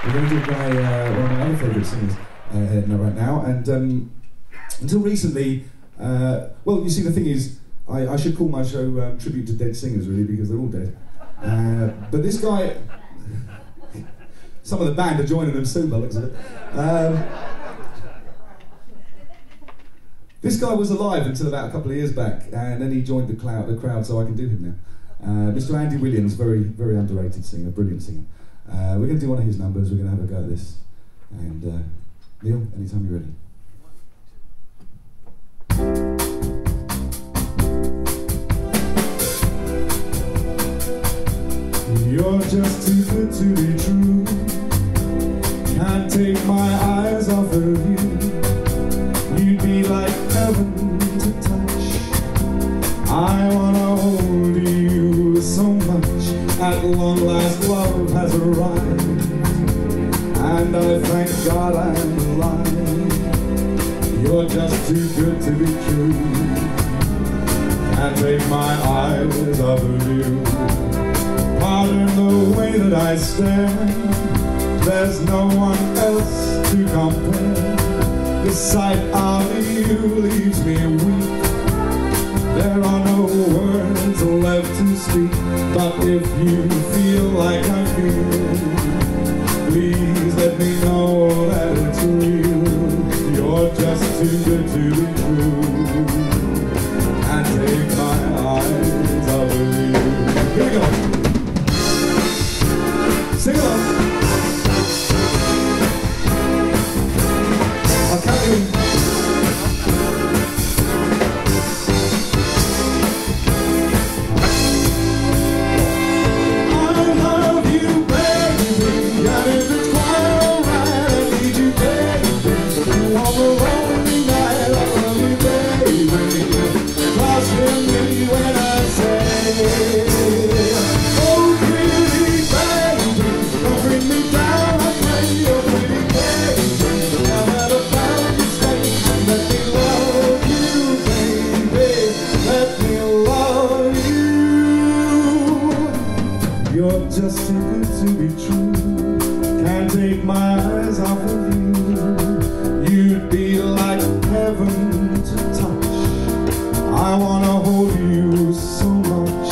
We're going to do one of my other favourite singers right now, and until recently, well, you see, the thing is, I should call my show Tribute to Dead Singers, really, because they're all dead. But this guy, some of the band are joining them soon, by the looks of it. This guy was alive until about a couple of years back, and then he joined the crowd, so I can do him now. Mr. Andy Williams, very, very underrated singer, brilliant singer. We're going to do one of his numbers, we're going to have a go at this. And Neil, anytime you're ready. You're just too good to be true. Can't take my eyes off of you. You'd be like heaven to touch. I wanna hold you so much. At long last love has arrived, and I thank God I'm alive. You're just too good to be true. Can't take my eyes off of you. Pardon the way that I stare. There's no one else to compare. The sight of you leaves me weak. There are no words left to speak. But if you feel like I feel, please let me know that it's real. You're just too good to be true. Can't take my eyes off of you. Here we go. Sing along. I'll count you in. I love you, baby, and if it's quite alright, I need you, baby. On the lonely night, I love you, baby. Trust in me when I say, oh, pretty baby, don't bring me down, I pray, oh, pretty baby. No matter how you stay, let me love you, baby. Let me love you. You're just too good to be true. Can't take my eyes off of you. You'd be like heaven to touch. I wanna hold you so much.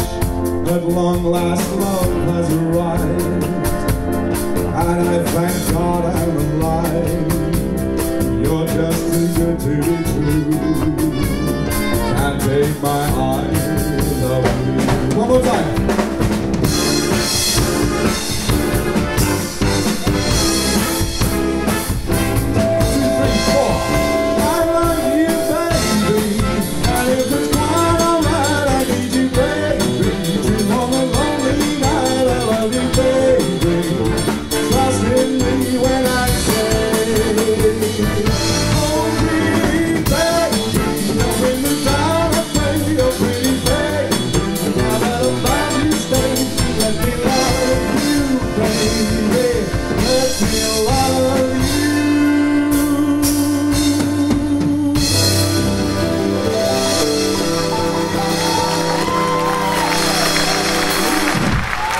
At long last love has arrived, and I thank God I'm alive. You're just too good to be true. Can't take my eyes off you. One more time. 2, 3, 4. I love you, baby, and if it's quite alright, I need you, baby. Dream on the lonely night, I love you, baby. Trust in me when I say, oh, pretty baby, don't bring me down, I pray, oh, pretty baby. Now that I'm about you stay, let me love you, baby. Let me love you.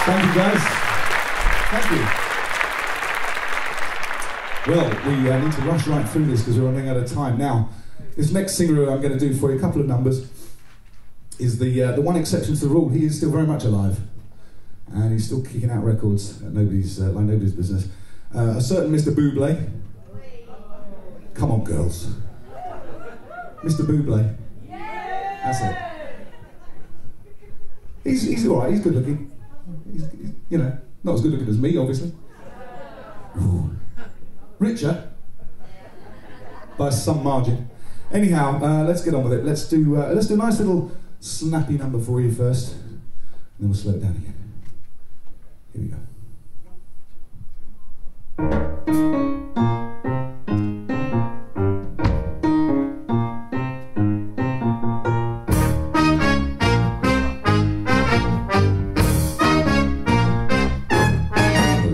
Thank you, guys. Thank you. Well, we need to rush right through this because we're running out of time. Now, this next singer I'm going to do for you, a couple of numbers, is the one exception to the rule. He is still very much alive, and he's still kicking out records at nobody's business. A certain Mr. Bublé. Come on, girls. Mr. Bublé. That's it. He's all right. He's good looking. He's, you know, not as good looking as me, obviously. Ooh. Richer by some margin. Anyhow, let's get on with it. Let's do a nice little snappy number for you first, and then we'll slow it down again. Here we go.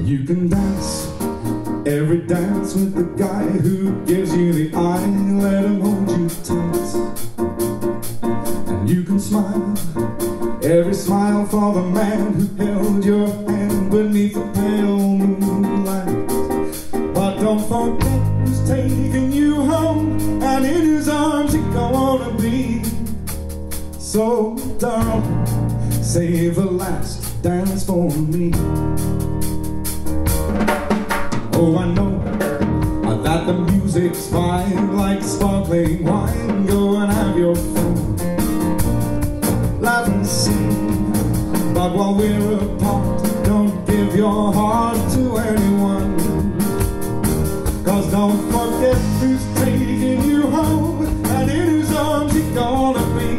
You can dance every dance with the guy who gives you the eye. Let him hold you tight. And you can smile every smile for the man who held your hand beneath the pale moonlight. don't forget who's taking you home, and in his arms you're gonna be. So darling, save the last dance for me. Oh, I know that the music's fine, like sparkling wine. Go and have your fun, laugh and sing. But while we're apart, don't give your heart to anyone. 'Cause don't forget who's taking you home, and in whose arms you're gonna be.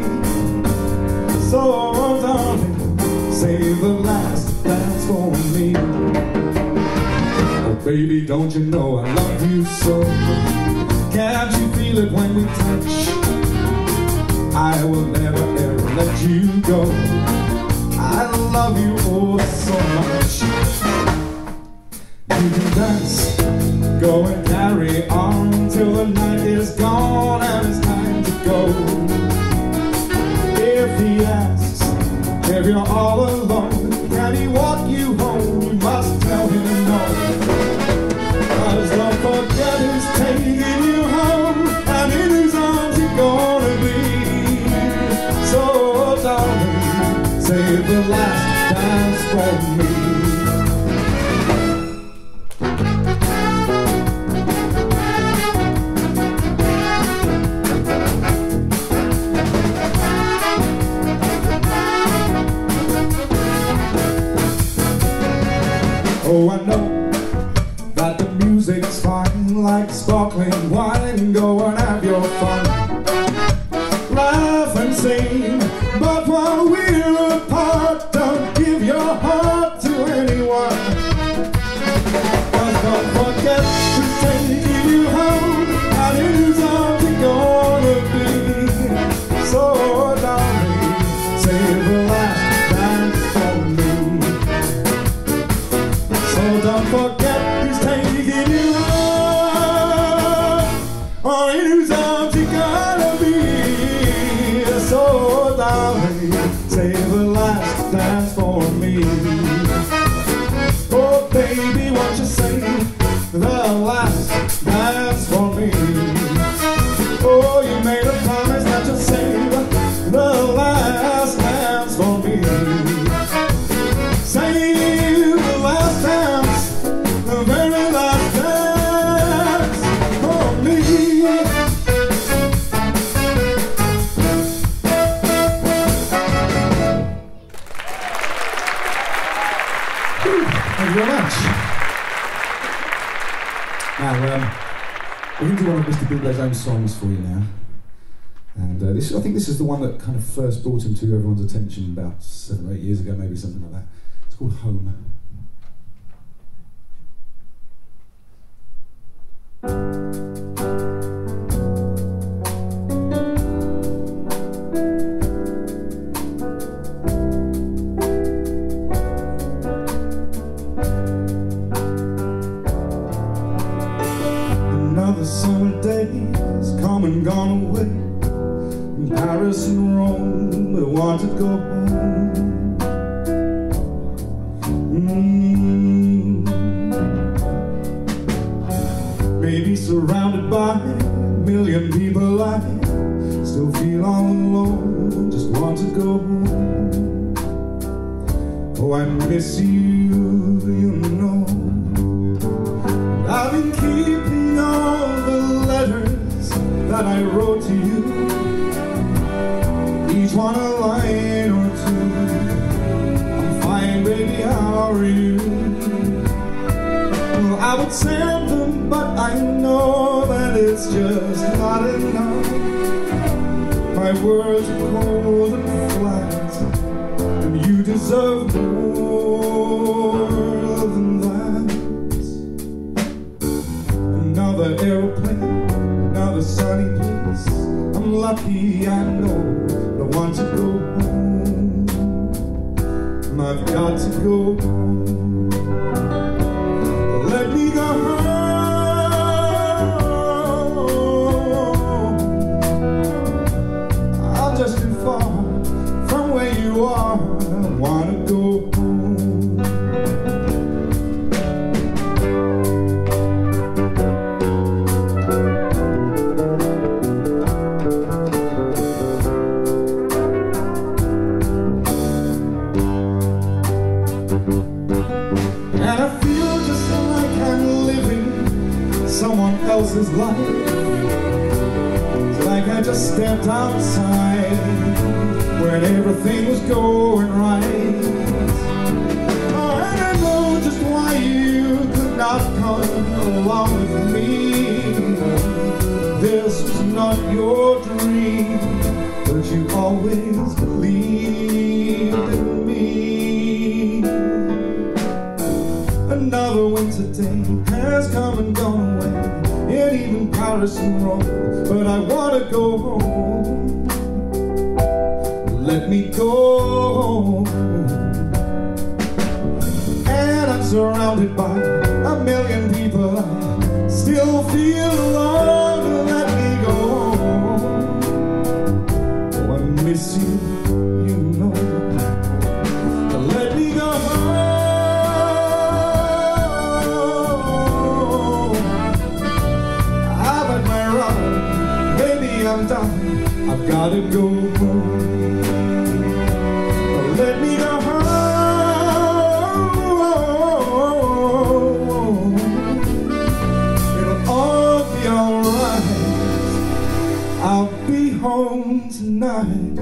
So darling, save the last dance for me. Oh baby, don't you know I love you so? Can't you feel it when we touch? I will never ever let you go. I love you oh so much. You can dance, go and carry on till the night is gone and it's time to go. If he asks if you're all alone, can he walk you home? You must tell him no. 'Cause don't forget who's taking you home, and in whose arms you're gonna be. So darling, save the last dance for me. Oh, I know that the music's fine, like sparkling wine. Go and have your fun, laugh and sing. But while we're apart, don't give your heart to anyone. 'Cause don't forget who's taking you home, and in whose arms you're gonna be. So darling, save the last dance for me. So don't forget who's taking you home, or in whose arms you're gonna be. So darling, save the last dance for me. Oh baby, won't you save the last dance for me? Oh, you made a promise that you'll save the last dance for me. Save the last dance, the very last dance for me. Thank you very much. Now, we're going to do one of Mr. Bublé's own songs for you now. And I think this is the one that kind of first brought him to everyone's attention about 7 or 8 years ago, maybe something like that. It's called Home. Another summer day has come and gone away. In Paris and Rome, we want to go home. Maybe surrounded by a million people, I still feel all alone. Just want to go home. Oh, I miss you, you know. I've been keeping all the letters that I wrote to you, each one a line or two. I'm fine, baby, how are you? Well, I would send them, but I know that it's just not enough. My words are cold and flat, and you deserve more than that. Another aeroplane, another sunny place. I'm lucky, I know, but I want to go home. I've got to go home. Let me go home. I'm just too far from where you are. I want to go home. someone else's life. It's like I just stepped outside when everything was going right. Oh, and I know just why you could not come along with me. This was not your dream, but you always believed in me. Another winter day has come and gone away, and even Paris and Rome, but I want to go home. Let me go. And I'm surrounded by a million people, I still feel alone. Let me go. Oh, I miss you, you know. Let me go home. I've had my run, maybe I'm done, I've gotta go home. Let me go home. It'll all be alright. I'll be home tonight.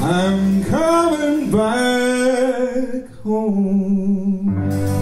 I'm coming back home.